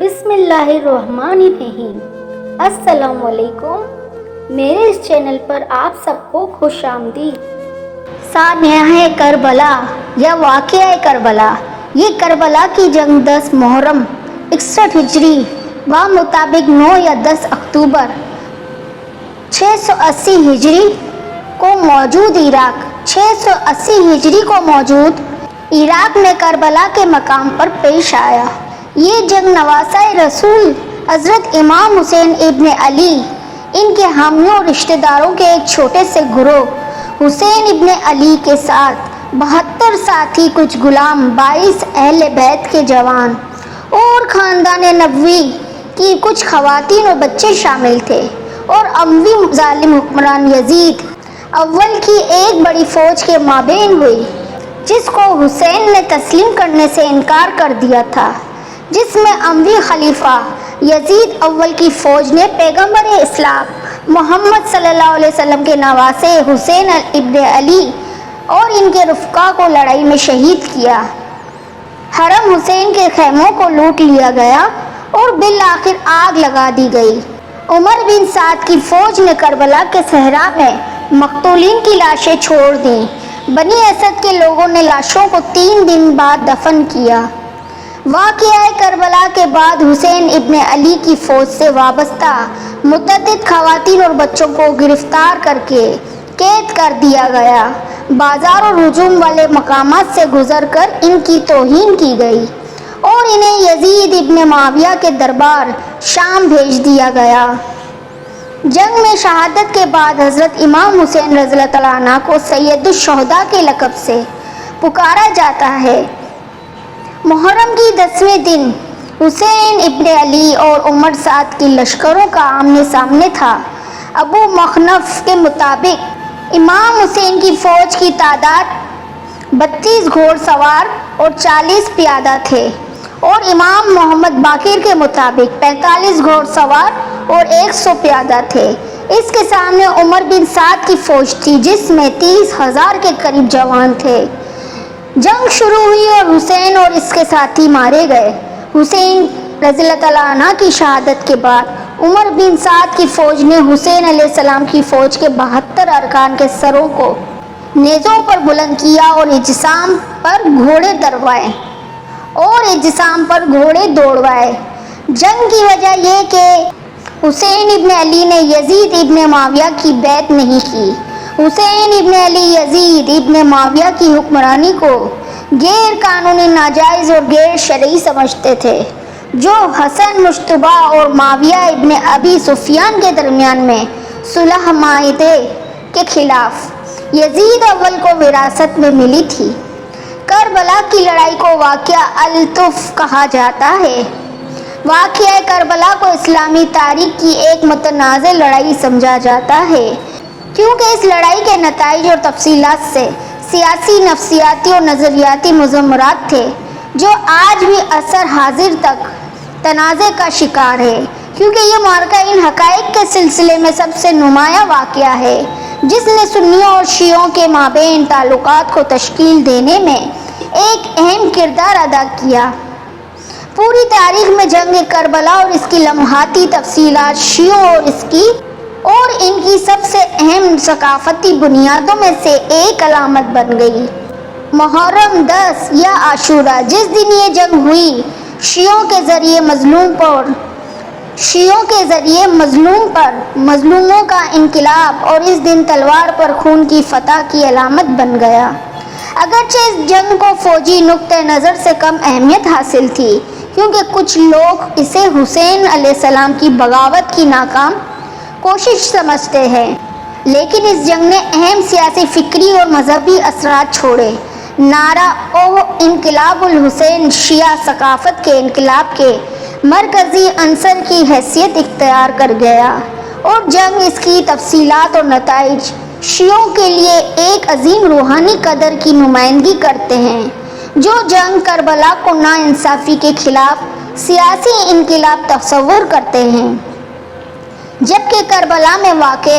بسم اللہ الرحمن الرحیم۔ السلام علیکم، میرے اس چینل پر آپ سب کو خوش آمدید۔ سانحہ کربلا یا واقعہ کربلا، یہ کربلا کی جنگ 10 محرم 61 ہجری و مطابق 9 یا 10 اکتوبر 680 ہجری کو موجود عراق میں کربلا کے مقام پر پیش آیا۔ یہ جنگ نواسہ رسول حضرت امام حسین ابن علی، ان کے حامیوں اور رشتہ داروں کے ایک چھوٹے سے گروہ حسین ابن علی کے ساتھ 72 ساتھی، کچھ غلام، 22 اہل بیت کے جوان اور خاندان نبوی کی کچھ خواتین اور بچے شامل تھے، اور اموی ظالم حکمران یزید اول کی ایک بڑی فوج کے مابین ہوئی، جس کو حسین نے تسلیم کرنے سے انکار کر دیا تھا، جس میں اموی خلیفہ یزید اول کی فوج نے پیغمبر اسلام محمد صلی اللہ علیہ وسلم کے نواسے حسین ابن علی اور ان کے رفقا کو لڑائی میں شہید کیا۔ حرم حسین کے خیموں کو لوٹ لیا گیا اور بالآخر آگ لگا دی گئی۔ عمر بن سعد کی فوج نے کربلا کے صحرا میں مقتولین کی لاشیں چھوڑ دیں۔ بنی اسد کے لوگوں نے لاشوں کو 3 دن بعد دفن کیا۔ واقعہ کربلا کے بعد حسین ابن علی کی فوج سے وابستہ متعدد خواتین اور بچوں کو گرفتار کر کے قید کر دیا گیا۔ بازار اور ہجوم والے مقامات سے گزر کر ان کی توہین کی گئی اور انہیں یزید ابن معاویہ کے دربار شام بھیج دیا گیا۔ جنگ میں شہادت کے بعد حضرت امام حسین رضی اللہ تعالیٰ عنہ کو سید الشہداء کے لقب سے پکارا جاتا ہے۔ محرم کی 10ویں دن حسین ابن علی اور عمر سعد کی لشکروں کا آمنے سامنے تھا۔ ابو مخنف کے مطابق امام حسین کی فوج کی تعداد 32 گھوڑ سوار اور 40 پیادہ تھے، اور امام محمد باقر کے مطابق 45 گھوڑ سوار اور 100 پیادہ تھے۔ اس کے سامنے عمر بن سعد کی فوج تھی، جس میں 30,000 کے قریب جوان تھے۔ جنگ شروع ہوئی اور حسین اور اس کے ساتھی مارے گئے۔ حسین رضی اللہ تعالیٰ عنہ کی شہادت کے بعد عمر بن سعد کی فوج نے حسین علیہ السلام کی فوج کے 72 ارکان کے سروں کو نیزوں پر بلند کیا اور اجسام پر گھوڑے دوڑوائے۔ جنگ کی وجہ یہ کہ حسین ابن علی نے یزید ابن معاویہ کی بیعت نہیں کی۔ حسین ابن علی یزید ابن معاویہ کی حکمرانی کو غیر قانونی، ناجائز اور غیر شرعی سمجھتے تھے، جو حسن مجتبیٰ اور معاویہ ابن ابی سفیان کے درمیان میں صلح معاہدے کے خلاف یزید اول کو وراثت میں ملی تھی۔ کربلا کی لڑائی کو واقعہ الطف کہا جاتا ہے۔ واقعہ کربلا کو اسلامی تاریخ کی ایک متنازع لڑائی سمجھا جاتا ہے، کیونکہ اس لڑائی کے نتائج اور تفصیلات سے سیاسی، نفسیاتی اور نظریاتی مضمرات تھے، جو آج بھی عصر حاضر تک تنازع کا شکار ہے، کیونکہ یہ معرکہ ان حقائق کے سلسلے میں سب سے نمایاں واقعہ ہے جس نے سنیوں اور شیعوں کے مابین تعلقات کو تشکیل دینے میں ایک اہم کردار ادا کیا۔ پوری تاریخ میں جنگ کربلا اور اس کی لمحاتی تفصیلات شیعوں اور ان کی سب سے اہم ثقافتی بنیادوں میں سے ایک علامت بن گئی۔ محرم 10 یا عاشورہ، جس دن یہ جنگ ہوئی، شیعوں کے ذریعے مظلوم پر مظلوموں کا انقلاب اور اس دن تلوار پر خون کی فتح کی علامت بن گیا۔ اگرچہ اس جنگ کو فوجی نقطہ نظر سے کم اہمیت حاصل تھی، کیونکہ کچھ لوگ اسے حسین علیہ السلام کی بغاوت کی ناکام کوشش سمجھتے ہیں، لیکن اس جنگ نے اہم سیاسی، فکری اور مذہبی اثرات چھوڑے۔ نعرہ انقلاب الحسین شیعہ ثقافت کے انقلاب کے مرکزی عنصر کی حیثیت اختیار کر گیا، اور جنگ، اس کی تفصیلات اور نتائج شیعوں کے لیے ایک عظیم روحانی قدر کی نمائندگی کرتے ہیں، جو جنگ کربلا کو ناانصافی کے خلاف سیاسی انقلاب تصور کرتے ہیں، جبکہ کربلا میں واقع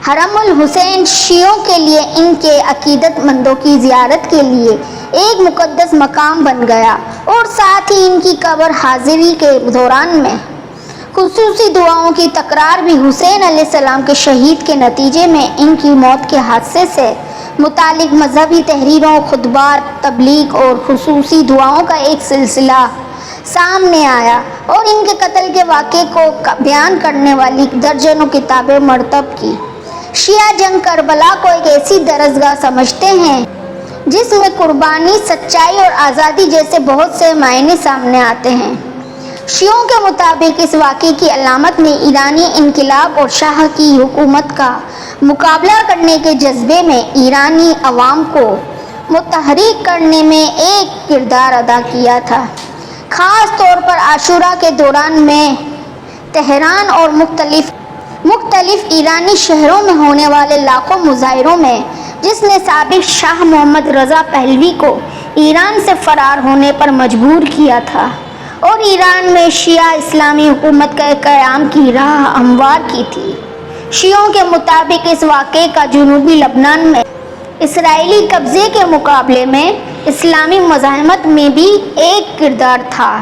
حرم الحسین شیعوں کے لیے ان کے عقیدت مندوں کی زیارت کے لیے ایک مقدس مقام بن گیا اور ساتھ ہی ان کی قبر حاضری کے دوران میں خصوصی دعاؤں کی تکرار بھی حسین علیہ السلام کے شہید کے نتیجے میں ان کی موت کے حادثے سے متعلق مذہبی تحریروں، خطبات، تبلیغ اور خصوصی دعاؤں کا ایک سلسلہ سامنے آیا اور ان کے قتل کے واقعے کو بیان کرنے والی درجنوں کتابیں مرتب کی۔ شیعہ جنگ کربلا کو ایک ایسی درسگاہ سمجھتے ہیں جس میں قربانی، سچائی اور آزادی جیسے بہت سے معنی سامنے آتے ہیں۔ شیعوں کے مطابق اس واقعے کی علامت میں ایرانی انقلاب اور شاہ کی حکومت کا مقابلہ کرنے کے جذبے میں ایرانی عوام کو متحرک کرنے میں ایک کردار ادا کیا تھا۔ خاص طور پر عاشوراء کے دوران میں تہران اور مختلف ایرانی شہروں میں ہونے والے لاکھوں مظاہروں میں، جس نے سابق شاہ محمد رضا پہلوی کو ایران سے فرار ہونے پر مجبور کیا تھا اور ایران میں شیعہ اسلامی حکومت کا قیام کی راہ ہموار کی تھی۔ شیعوں کے مطابق اس واقعے کا جنوبی لبنان میں اسرائیلی قبضے کے مقابلے میں اسلامی مزاحمت میں بھی ایک کردار تھا۔